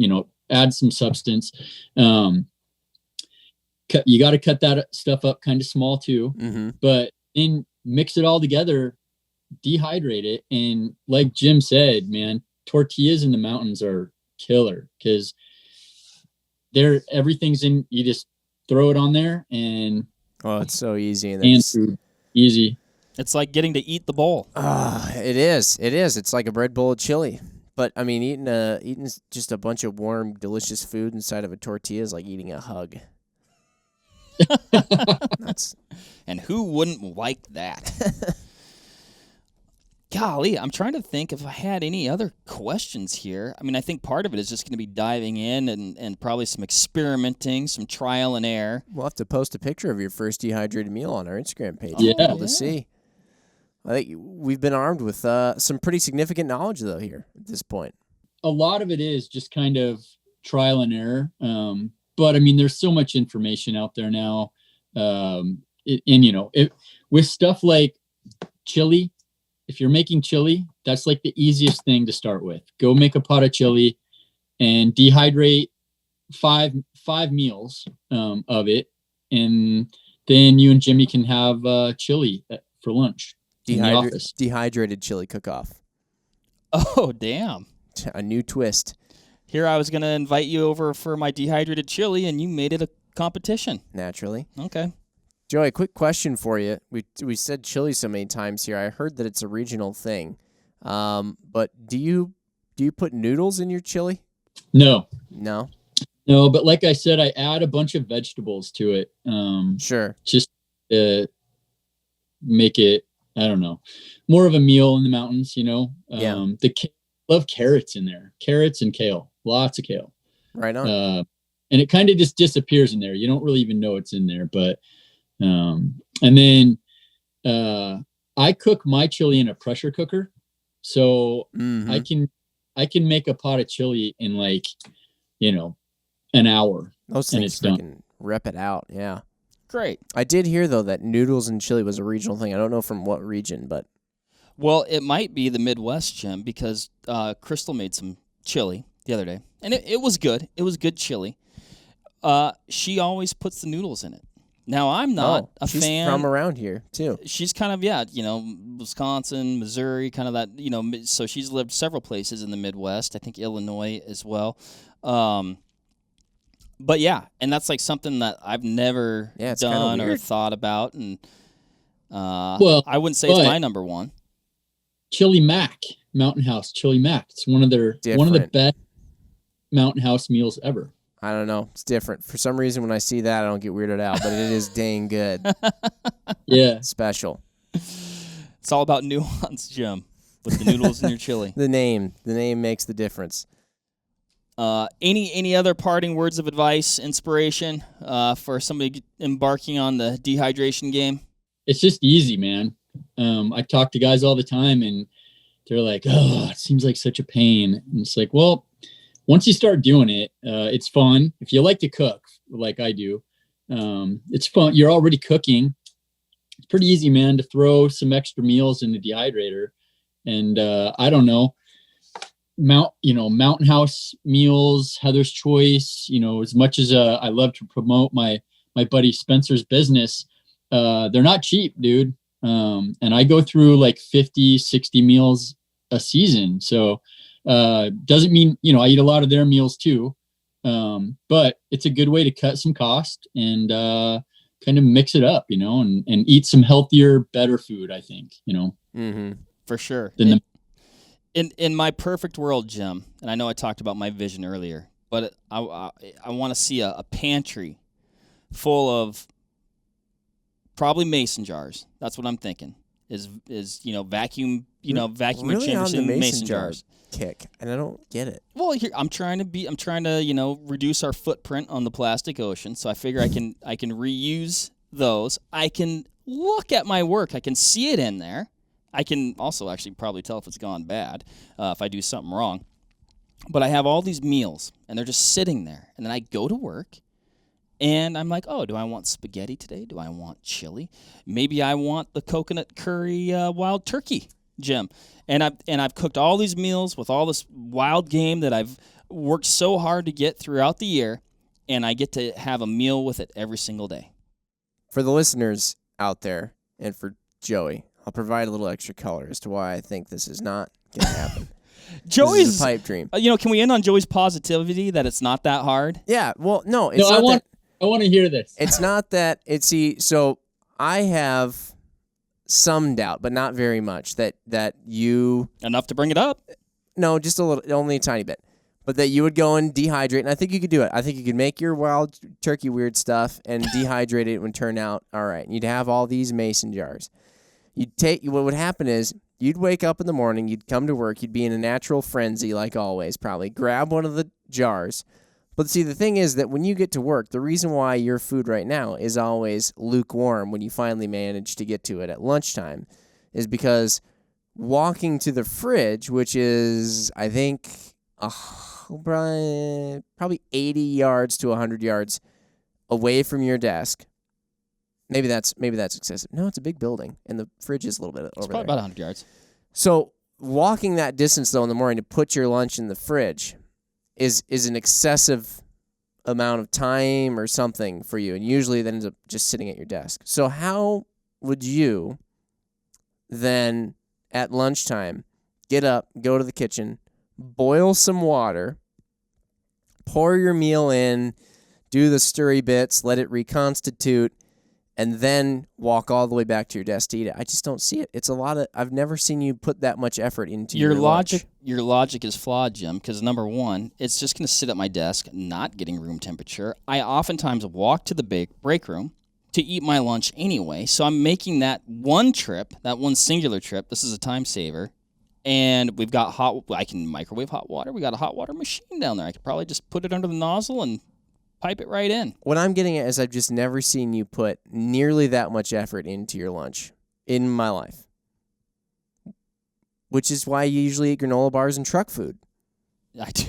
add some substance. You got to cut that stuff up kind of small too, but then mix it all together, dehydrate it. And like Jim said, man, tortillas in the mountains are killer because everything's in, you just throw it on there and it's so easy. And food. Easy. It's like getting to eat the bowl. It is. It's like a bread bowl of chili. But I mean, eating just a bunch of warm, delicious food inside of a tortilla is like eating a hug. And who wouldn't like that? Golly, I'm trying to think if I had any other questions here. I mean, I think part of it is just going to be diving in and probably some experimenting, some trial and error. We'll have to post a picture of your first dehydrated meal on our Instagram page for Yeah. people to see. I think we've been armed with some pretty significant knowledge, though, here at this point. A lot of it is just kind of trial and error. But I mean, there's so much information out there now. With stuff like chili, if you're making chili, that's like the easiest thing to start with. Go make a pot of chili and dehydrate five meals of it. And then you and Jimmy can have chili for lunch. Dehydrated chili cook-off. Oh, damn. A new twist. Here I was going to invite you over for my dehydrated chili, and you made it a competition. Naturally. Okay. Joey, quick question for you. We said chili so many times here. I heard that it's a regional thing. But do you put noodles in your chili? No. No? No, but like I said, I add a bunch of vegetables to it. Sure. Just to make it I don't know, more of a meal in the mountains, you know. Yeah. Love carrots in there, carrots and kale, lots of kale. Right on. And it kind of just disappears in there. You don't really even know it's in there, but, and then, I cook my chili in a pressure cooker. So I can make a pot of chili in like, you know, an hour. Those things freaking rep it out. Yeah. Great. I did hear, though, that noodles and chili was a regional thing. I don't know from what region, but. Well, it might be the Midwest, Jim, because Crystal made some chili the other day, and it was good. It was good chili. She always puts the noodles in it. Now, I'm not a fan. She's from around here, too. She's kind of, you know, Wisconsin, Missouri, kind of that, you know, so she's lived several places in the Midwest. I think Illinois as well. But, yeah, and that's like something that I've never done or thought about. And I wouldn't say it's my number one. Chili Mac, Mountain House Chili Mac. It's one of the best Mountain House meals ever. I don't know. It's different. For some reason, when I see that, I don't get weirded out, but it is dang good. Yeah. Special. It's all about nuance, Jim, with the noodles in your chili. The name makes the difference. Any other parting words of advice, inspiration for somebody embarking on the dehydration game? It's just easy, man. I talk to guys all the time, and they're like, "Oh, it seems like such a pain." And it's like, well, once you start doing it, it's fun. If you like to cook, like I do, it's fun. You're already cooking. It's pretty easy, man, to throw some extra meals in the dehydrator. And I don't know, Mountain House meals, Heather's Choice. You know, as much as I love to promote my buddy Spencer's business, they're not cheap, dude. And I go through like 50, 60 meals a season. So doesn't mean, you know, I eat a lot of their meals too. But it's a good way to cut some cost and kind of mix it up, you know, and eat some healthier, better food, I think, you know. Mm-hmm. For sure. In my perfect world, Jim, and I know I talked about my vision earlier, but I want to see a pantry full of probably mason jars. That's what I'm thinking. Is you know, vacuum really chambers in mason jars. Kick, and I don't get it. Well, here I'm trying to you know, reduce our footprint on the plastic ocean. So I figure I can reuse those. I can look at my work. I can see it in there. I can also actually probably tell if it's gone bad if I do something wrong. But I have all these meals, and they're just sitting there. And then I go to work, and I'm like, oh, do I want spaghetti today? Do I want chili? Maybe I want the coconut curry wild turkey, Jim. And I've cooked all these meals with all this wild game that I've worked so hard to get throughout the year, and I get to have a meal with it every single day. For the listeners out there, and for Joey, I'll provide a little extra color as to why I think this is not going to happen. Joey's this is a pipe dream. You know, can we end on Joey's positivity that it's not that hard? Yeah. Well, no, it's not. I want to hear this. It's not that. So I have some doubt, but not very much that you enough to bring it up. No, just a little, only a tiny bit. But that you would go and dehydrate, and I think you could do it. I think you could make your wild turkey weird stuff and dehydrate it and turn out all right. And you'd have all these mason jars. What would happen is you'd wake up in the morning, you'd come to work, you'd be in a natural frenzy like always, probably grab one of the jars. But see, the thing is that when you get to work, the reason why your food right now is always lukewarm when you finally manage to get to it at lunchtime is because walking to the fridge, which is, I think, probably 80 yards to 100 yards away from your desk. Maybe that's excessive. No, it's a big building, and the fridge is a little bit over there. It's probably about 100 yards. So walking that distance, though, in the morning to put your lunch in the fridge is an excessive amount of time or something for you, and usually that ends up just sitting at your desk. So how would you then, at lunchtime, get up, go to the kitchen, boil some water, pour your meal in, do the stirry bits, let it reconstitute, and then walk all the way back to your desk to eat it? I just don't see it. It's a lot of. I've never seen you put that much effort into your logic. Lunch. Your logic is flawed, Jim, because number one, it's just going to sit at my desk, not getting room temperature. I oftentimes walk to the break room, to eat my lunch anyway. So I'm making that one singular trip. This is a time saver. And we've got I can microwave hot water. We got a hot water machine down there. I could probably just put it under the nozzle and pipe it right in. What I'm getting at is I've just never seen you put nearly that much effort into your lunch in my life. Which is why you usually eat granola bars and truck food. I do.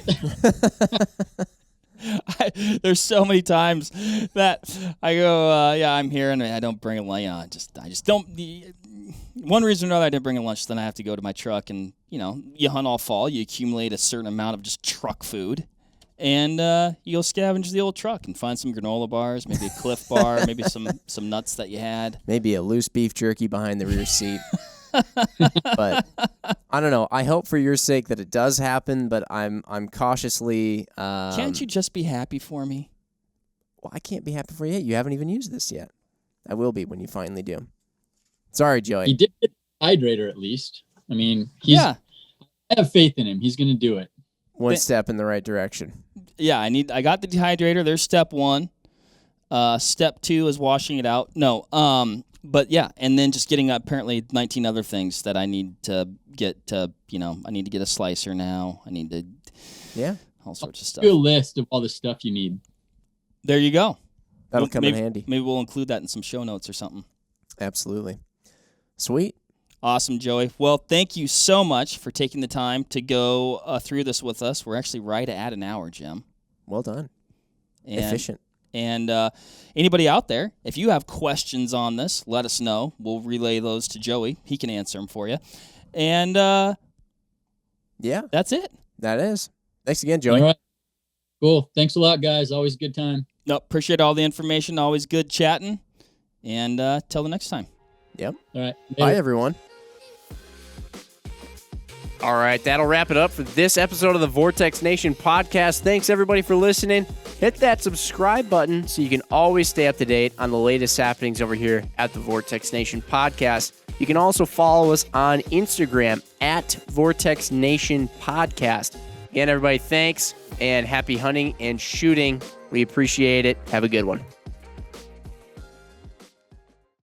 There's so many times that I go, I'm here and I don't bring a lunch. I just don't. One reason or another, I didn't bring a lunch. Then I have to go to my truck, and you hunt all fall. You accumulate a certain amount of just truck food, and you go scavenge the old truck and find some granola bars, maybe a Cliff Bar, maybe some nuts that you had, maybe a loose beef jerky behind the rear seat. But I don't know. I hope for your sake that it does happen, but I'm cautiously. Can't you just be happy for me? Well, I can't be happy for you yet. You haven't even used this yet. I will be when you finally do. Sorry, Joey. He did get a Dehydrator at least. I mean, I have faith in him. He's going to do it. One step in the right direction. Yeah, I got the Dehydrator. There's step 1. Step 2 is washing it out. No, but yeah, and then just getting apparently 19 other things that I need to get to, I need to get a slicer now. I need to, all sorts of stuff. Do a list of all the stuff you need. There you go. That'll come in handy. Maybe we'll include that in some show notes or something. Absolutely. Sweet. Awesome, Joey. Well, thank you so much for taking the time to go through this with us. We're actually right at an hour, Jim. Well done. Efficient. And anybody out there, if you have questions on this, let us know. We'll relay those to Joey. He can answer them for you. And that's it. That is. Thanks again, Joey. All right. Cool. Thanks a lot, guys. Always a good time. No, appreciate all the information. Always good chatting. And till the next time. Yep. All right. Bye, everyone. All right, that'll wrap it up for this episode of the Vortex Nation Podcast. Thanks, everybody, for listening. Hit that subscribe button so you can always stay up to date on the latest happenings over here at the Vortex Nation Podcast. You can also follow us on Instagram at Vortex Nation Podcast. Again, everybody, thanks, and happy hunting and shooting. We appreciate it. Have a good one.